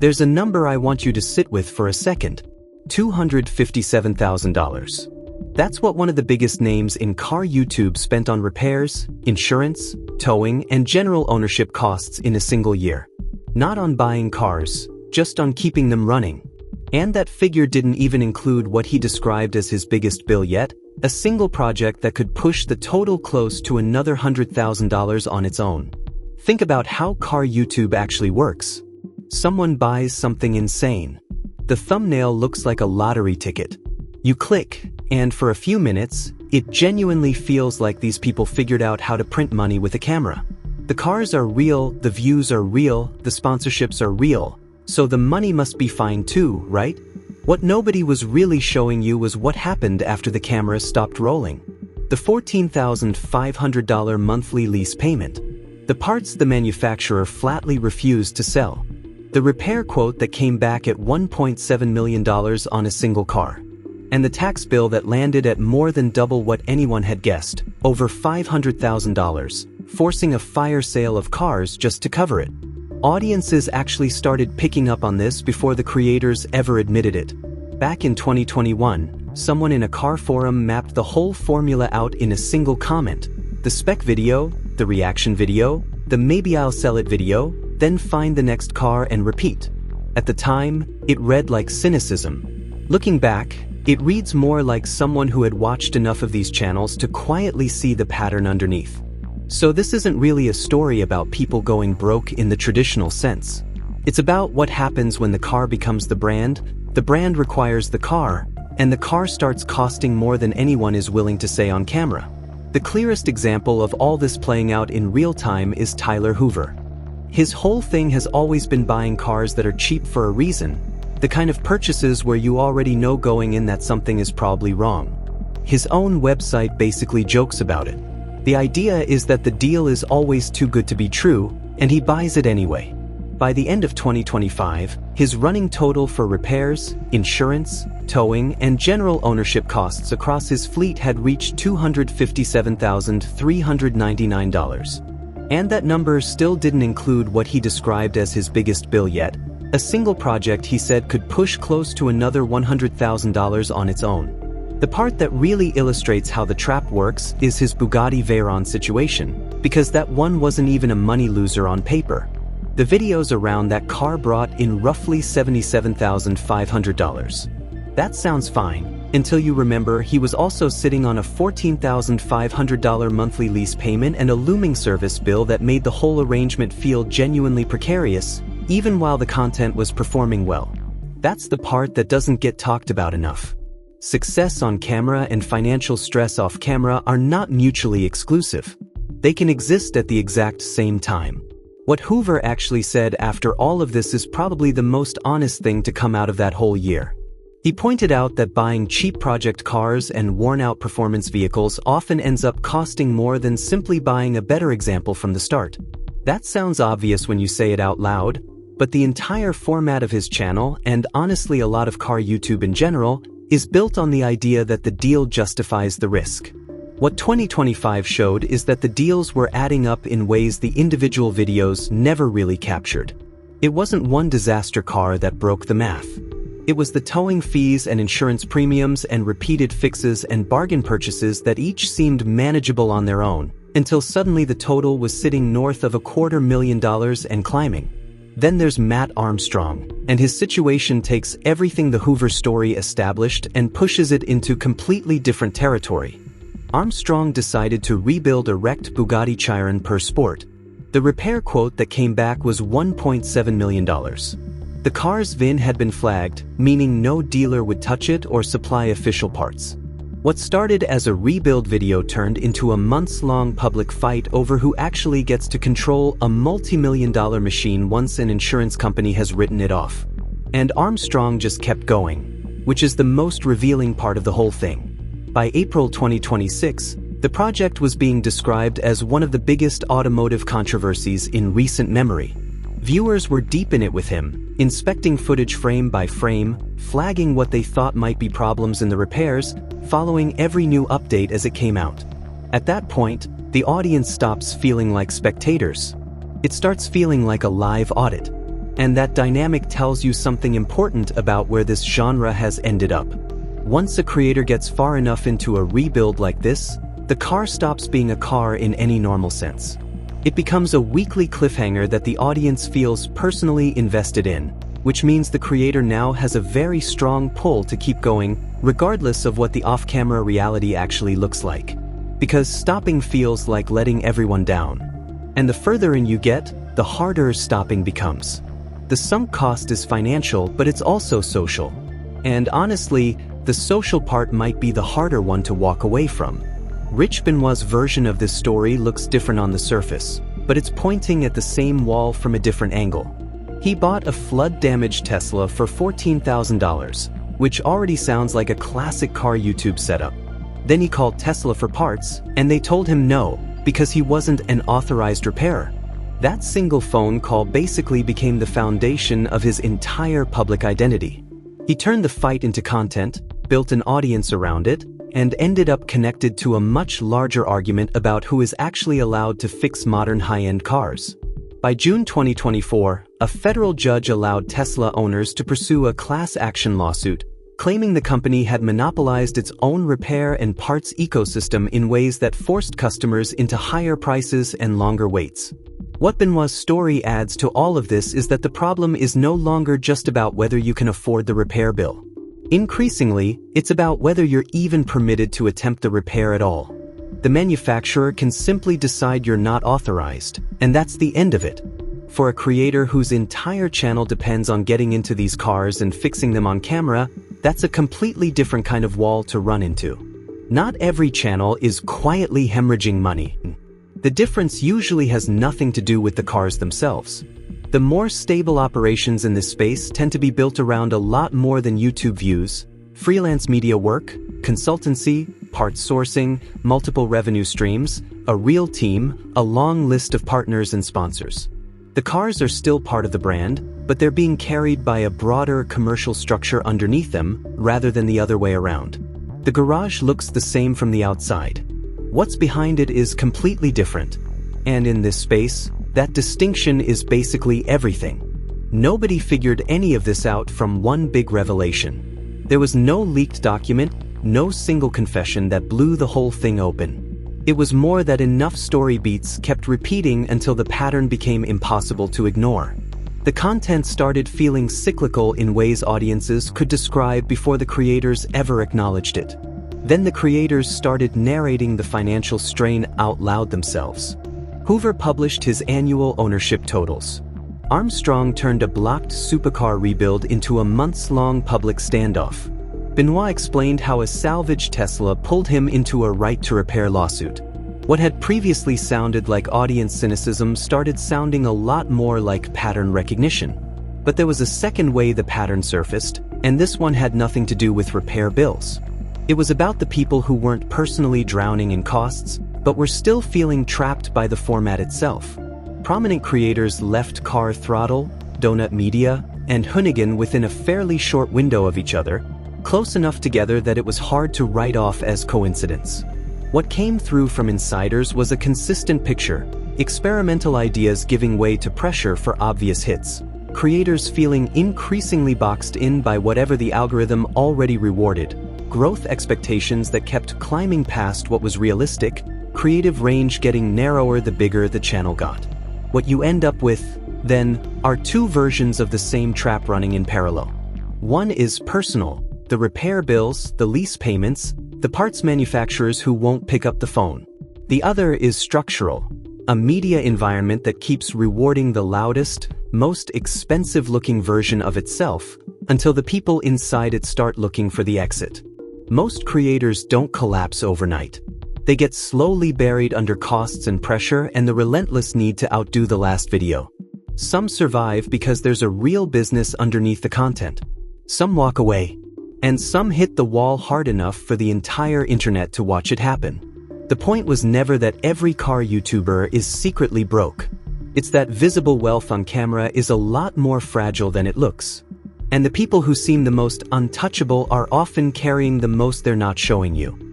There's a number I want you to sit with for a second. $257,000. That's what one of the biggest names in car YouTube spent on repairs, insurance, towing, and general ownership costs in a single year. Not on buying cars, just on keeping them running. And that figure didn't even include what he described as his biggest bill yet, a single project that could push the total close to another $100,000 on its own. Think about how car YouTube actually works. Someone buys something insane. The thumbnail looks like a lottery ticket. You click, and for a few minutes, it genuinely feels like these people figured out how to print money with a camera. The cars are real, the views are real, the sponsorships are real, so the money must be fine too, right? What nobody was really showing you was what happened after the camera stopped rolling. The $14,500 monthly lease payment. The parts the manufacturer flatly refused to sell. The repair quote that came back at $1.7 million on a single car. And the tax bill that landed at more than double what anyone had guessed, over $500,000, forcing a fire sale of cars just to cover it. Audiences actually started picking up on this before the creators ever admitted it. Back in 2021, someone in a car forum mapped the whole formula out in a single comment. The spec video, the reaction video, the maybe I'll sell it video, then find the next car and repeat. At the time, it read like cynicism. Looking back, it reads more like someone who had watched enough of these channels to quietly see the pattern underneath. So this isn't really a story about people going broke in the traditional sense. It's about what happens when the car becomes the brand requires the car, and the car starts costing more than anyone is willing to say on camera. The clearest example of all this playing out in real time is Tyler Hoover. His whole thing has always been buying cars that are cheap for a reason, the kind of purchases where you already know going in that something is probably wrong. His own website basically jokes about it. The idea is that the deal is always too good to be true, and he buys it anyway. By the end of 2025, his running total for repairs, insurance, towing, and general ownership costs across his fleet had reached $257,399. And that number still didn't include what he described as his biggest bill yet, a single project he said could push close to another $100,000 on its own. The part that really illustrates how the trap works is his Bugatti Veyron situation, because that one wasn't even a money loser on paper. The videos around that car brought in roughly $77,500. That sounds fine, until you remember he was also sitting on a $14,500 monthly lease payment and a looming service bill that made the whole arrangement feel genuinely precarious, even while the content was performing well. That's the part that doesn't get talked about enough. Success on camera and financial stress off camera are not mutually exclusive. They can exist at the exact same time. What Hoover actually said after all of this is probably the most honest thing to come out of that whole year. He pointed out that buying cheap project cars and worn-out performance vehicles often ends up costing more than simply buying a better example from the start. That sounds obvious when you say it out loud, but the entire format of his channel, and honestly a lot of car YouTube in general, is built on the idea that the deal justifies the risk. What 2025 showed is that the deals were adding up in ways the individual videos never really captured. It wasn't one disaster car that broke the math. It was the towing fees and insurance premiums and repeated fixes and bargain purchases that each seemed manageable on their own, until suddenly the total was sitting north of $250,000 and climbing. Then there's Matt Armstrong, and his situation takes everything the Hoover story established and pushes it into completely different territory. Armstrong decided to rebuild a wrecked Bugatti Chiron per Sport. The repair quote that came back was $1.7 million. The car's VIN had been flagged, meaning no dealer would touch it or supply official parts. What started as a rebuild video turned into a months-long public fight over who actually gets to control a multi-million-dollar machine once an insurance company has written it off. And Armstrong just kept going, which is the most revealing part of the whole thing. By April 2026, the project was being described as one of the biggest automotive controversies in recent memory. Viewers were deep in it with him, inspecting footage frame by frame, flagging what they thought might be problems in the repairs, following every new update as it came out. At that point, the audience stops feeling like spectators. It starts feeling like a live audit. And that dynamic tells you something important about where this genre has ended up. Once a creator gets far enough into a rebuild like this, the car stops being a car in any normal sense. It becomes a weekly cliffhanger that the audience feels personally invested in, which means the creator now has a very strong pull to keep going, regardless of what the off-camera reality actually looks like. Because stopping feels like letting everyone down. And the further in you get, the harder stopping becomes. The sunk cost is financial, but it's also social. And honestly, the social part might be the harder one to walk away from. Rich Benoit's version of this story looks different on the surface, but it's pointing at the same wall from a different angle. He bought a flood-damaged Tesla for $14,000, which already sounds like a classic car YouTube setup. Then he called Tesla for parts, and they told him no, because he wasn't an authorized repairer. That single phone call basically became the foundation of his entire public identity. He turned the fight into content, built an audience around it, and ended up connected to a much larger argument about who is actually allowed to fix modern high-end cars. By June 2024, a federal judge allowed Tesla owners to pursue a class action lawsuit, claiming the company had monopolized its own repair and parts ecosystem in ways that forced customers into higher prices and longer waits. What Benoit's story adds to all of this is that the problem is no longer just about whether you can afford the repair bill. Increasingly, it's about whether you're even permitted to attempt the repair at all. The manufacturer can simply decide you're not authorized, and that's the end of it. For a creator whose entire channel depends on getting into these cars and fixing them on camera, that's a completely different kind of wall to run into. Not every channel is quietly hemorrhaging money. The difference usually has nothing to do with the cars themselves. The more stable operations in this space tend to be built around a lot more than YouTube views, freelance media work, consultancy, parts sourcing, multiple revenue streams, a real team, a long list of partners and sponsors. The cars are still part of the brand, but they're being carried by a broader commercial structure underneath them, rather than the other way around. The garage looks the same from the outside. What's behind it is completely different. And in this space, that distinction is basically everything. Nobody figured any of this out from one big revelation. There was no leaked document, no single confession that blew the whole thing open. It was more that enough story beats kept repeating until the pattern became impossible to ignore. The content started feeling cyclical in ways audiences could describe before the creators ever acknowledged it. Then the creators started narrating the financial strain out loud themselves. Hoover published his annual ownership totals. Armstrong turned a blocked supercar rebuild into a months-long public standoff. Benoit explained how a salvaged Tesla pulled him into a right-to-repair lawsuit. What had previously sounded like audience cynicism started sounding a lot more like pattern recognition. But there was a second way the pattern surfaced, and this one had nothing to do with repair bills. It was about the people who weren't personally drowning in costs, but were still feeling trapped by the format itself. Prominent creators left Car Throttle, Donut Media, and Hoonigan within a fairly short window of each other, close enough together that it was hard to write off as coincidence. What came through from insiders was a consistent picture, experimental ideas giving way to pressure for obvious hits, creators feeling increasingly boxed in by whatever the algorithm already rewarded, growth expectations that kept climbing past what was realistic, creative range getting narrower the bigger the channel got. What you end up with, then, are two versions of the same trap running in parallel. One is personal, the repair bills, the lease payments, the parts manufacturers who won't pick up the phone. The other is structural, a media environment that keeps rewarding the loudest, most expensive-looking version of itself until the people inside it start looking for the exit. Most creators don't collapse overnight. They get slowly buried under costs and pressure and the relentless need to outdo the last video. Some survive because there's a real business underneath the content. Some walk away. And some hit the wall hard enough for the entire internet to watch it happen. The point was never that every car YouTuber is secretly broke. It's that visible wealth on camera is a lot more fragile than it looks. And the people who seem the most untouchable are often carrying the most they're not showing you.